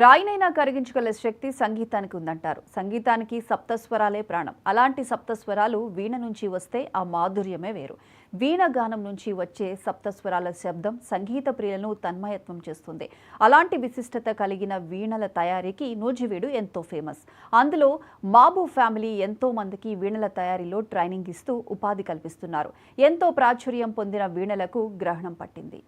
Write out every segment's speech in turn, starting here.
రాయినైనా కరిగించగల శక్తి సంగీతానికి ఉందంటారు. సంగీతానికి సప్తస్వరాలే ప్రాణం. అలాంటి సప్తస్వరాలు వీణ నుంచి వస్తే ఆ మాధుర్యమే వేరు. వీణ గానం నుంచి వచ్చే సప్తస్వరాల శబ్దం సంగీత ప్రియులను తన్మయత్వం చేస్తుంది. అలాంటి విశిష్టత కలిగిన వీణల తయారీకి నూజివీడు ఎంతో ఫేమస్. అందులో మాబు ఫ్యామిలీ ఎంతో మందికి వీణల తయారీలో ట్రైనింగ్ ఇస్తూ ఉపాధి కల్పిస్తున్నారు. ఎంతో ప్రాచుర్యం పొందిన వీణలకు గ్రహణం పట్టింది.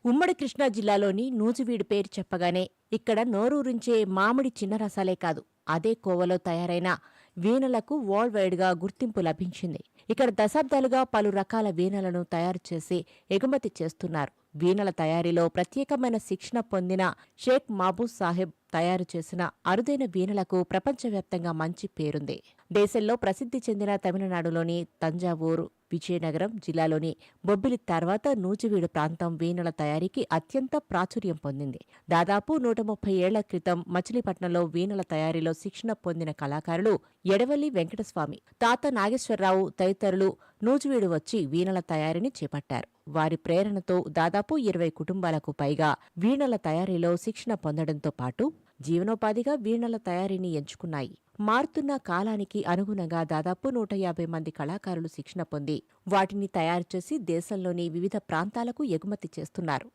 ఉమ్మడి కృష్ణా జిల్లాలోని నూజివీడు పేరు చెప్పగానే ఇక్కడ నోరూరించే మామిడి చిన్న రసాలే కాదు, అదే కోవలో తయారైన వీణలకు వరల్డ్ వైడ్గా గుర్తింపు లభించింది. ఇక్కడ దశాబ్దాలుగా పలు రకాల వీణలను తయారు చేసి ఎగుమతి చేస్తున్నారు. వీణల తయారీలో ప్రత్యేకమైన శిక్షణ పొందిన షేక్ మహబూబ్ సాహెబ్ తయారు చేసిన అరుదైన వీణలకు ప్రపంచవ్యాప్తంగా మంచి పేరుంది. దేశంలో ప్రసిద్ధి చెందిన తమిళనాడులోని తంజావూరు, విజయనగరం జిల్లాలోని బొబ్బిలి తర్వాత నూజివీడు ప్రాంతం వీణల తయారీకి అత్యంత ప్రాచుర్యం పొందింది. దాదాపు 130 ఏళ్ల క్రితం మచిలీపట్నంలో వీణల తయారీలో శిక్షణ పొందిన కళాకారులు ఎడవల్లి వెంకటస్వామి, తాత నాగేశ్వరరావు తదితరులు నూజివీడు వచ్చి వీణల తయారీని చేపట్టారు. వారి ప్రేరణతో దాదాపు 20 కుటుంబాలకు పైగా వీణల తయారీలో శిక్షణ పొందడంతో పాటు జీవనోపాధిగా వీణల తయారీని ఎంచుకున్నాయి. మారుతున్న కాలానికి అనుగుణంగా దాదాపు 150 మంది కళాకారులు శిక్షణ పొంది వాటిని తయారు చేసి దేశంలోని వివిధ ప్రాంతాలకు ఎగుమతి చేస్తున్నారు.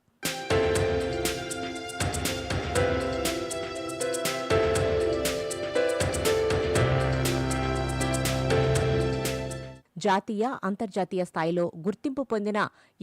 జాతీయ, అంతర్జాతీయ స్థాయిలో గుర్తింపు పొందిన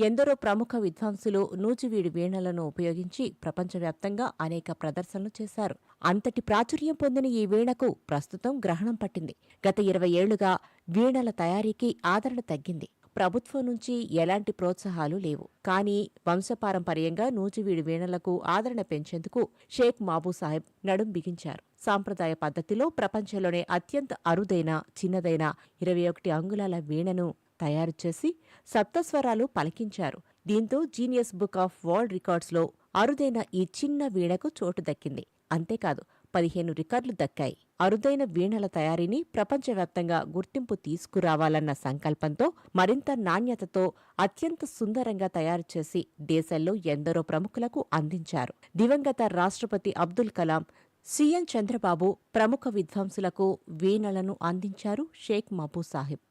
ఎందరో ప్రముఖ విద్వాంసులు నూజివీడు వీణలను ఉపయోగించి ప్రపంచవ్యాప్తంగా అనేక ప్రదర్శనలు చేశారు. అంతటి ప్రాచుర్యం పొందిన ఈ వీణకు ప్రస్తుతం గ్రహణం పట్టింది. గత 20 ఏళ్లుగా వీణల తయారీకి ఆదరణ తగ్గింది. ప్రభుత్వం నుంచి ఎలాంటి ప్రోత్సాహాలు లేవు. కానీ వంశపారంపర్యంగా నూజివీడు వీణలకు ఆదరణ పెంచేందుకు షేక్ మహబూబ్ సాహెబ్ నడుం బిగించారు. సాంప్రదాయ పద్ధతిలో ప్రపంచంలోనే అత్యంత అరుదైన, చిన్నదైన 21 అంగుళాల వీణను తయారు చేసి సప్తస్వరాలు పలికించారు. దీంతో జీనియస్ బుక్ ఆఫ్ వరల్డ్ రికార్డ్స్లో అరుదైన ఈ చిన్న వీణకు చోటు దక్కింది. అంతేకాదు 15 రికార్డులు దక్కాయి. అరుదైన వీణల తయారీని ప్రపంచవ్యాప్తంగా గుర్తింపు తీసుకురావాలన్న సంకల్పంతో మరింత నాణ్యతతో అత్యంత సుందరంగా తయారు చేసి దేశంలో ఎందరో ప్రముఖులకు అందించారు. దివంగత రాష్ట్రపతి అబ్దుల్ కలాం, సీఎం చంద్రబాబు ప్రముఖ విద్వాంసులకు వీణలను అందించారు షేక్ మహబూబ్ సాహెబ్.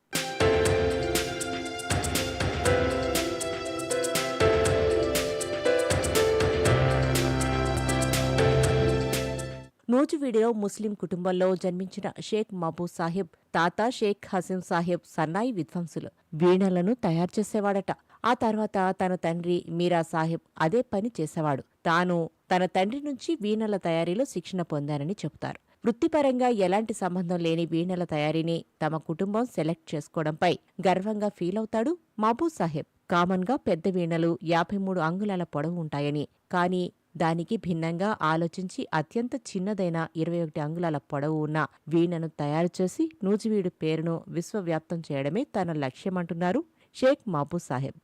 నూజివీడులో ముస్లిం కుటుంబంలో జన్మించిన షేక్ మహబూబ్ సాహెబ్ తాత షేక్ హసీం సాహెబ్ సన్నాయి విద్వాంసులు. వీణలను తయారు చేసేవాడట. ఆ తర్వాత తన తండ్రి మీరా సాహెబ్ అదే పని చేసేవాడు. తాను తన తండ్రి నుంచి వీణల తయారీలో శిక్షణ పొందానని చెబుతారు. వృత్తిపరంగా ఎలాంటి సంబంధం లేని వీణల తయారీని తమ కుటుంబం సెలెక్ట్ చేసుకోవడంపై గర్వంగా ఫీలవుతాడు మహబూబ్ సాహెబ్. కామన్గా పెద్ద వీణలు 53 అంగుళాల పొడవు ఉంటాయని, కానీ దానికి భిన్నంగా ఆలోచించి అత్యంత చిన్నదైన 21 అంగుళాల పొడవు ఉన్న వీణను తయారు చేసి నూజివీడు పేరును విశ్వవ్యాప్తం చేయడమే తన లక్ష్యమంటున్నారు షేక్ మహబూబ్ సాహెబ్.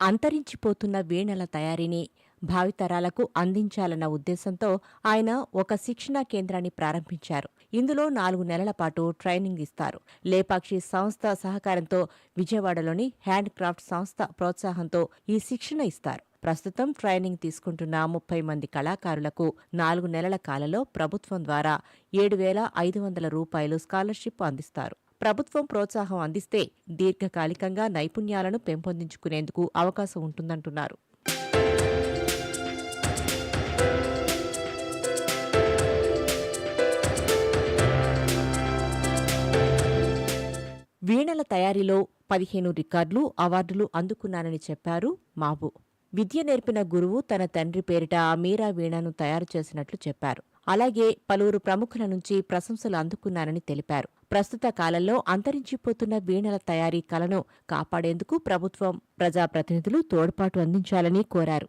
అంతరించిపోతున్న వీణల తయారీని భావితరాలకు అందించాలన్న ఉద్దేశంతో ఆయన ఒక శిక్షణా కేంద్రాన్ని ప్రారంభించారు. ఇందులో 4 నెలల పాటు ట్రైనింగ్ ఇస్తారు. లేపాక్షి సంస్థ సహకారంతో విజయవాడలోని హ్యాండ్ క్రాఫ్ట్ సంస్థ ప్రోత్సాహంతో ఈ శిక్షణ ఇస్తారు. ప్రస్తుతం ట్రైనింగ్ తీసుకుంటున్న 30 మంది కళాకారులకు 4 నెలల కాలంలో ప్రభుత్వం ద్వారా 7,500 రూపాయలు స్కాలర్షిప్ అందిస్తారు. ప్రభుత్వం ప్రోత్సాహం అందిస్తే దీర్ఘకాలికంగా నైపుణ్యాలను పెంపొందించుకునేందుకు అవకాశం ఉంటుందంటున్నారు. వీణల తయారీలో 15 రికార్డులు, అవార్డులు అందుకున్నానని చెప్పారు మహబూబ్. విద్య నేర్పిన గురువు తన తండ్రి పేరిట మీరా వీణను తయారు చేసినట్లు చెప్పారు. అలాగే పలువురు ప్రముఖుల నుంచి ప్రశంసలు అందుకున్నానని తెలిపారు. ప్రస్తుత కాలంలో అంతరించిపోతున్న వీణల తయారీ కళను కాపాడేందుకు ప్రభుత్వం, ప్రజాప్రతినిధులు తోడ్పాటు అందించాలని కోరారు.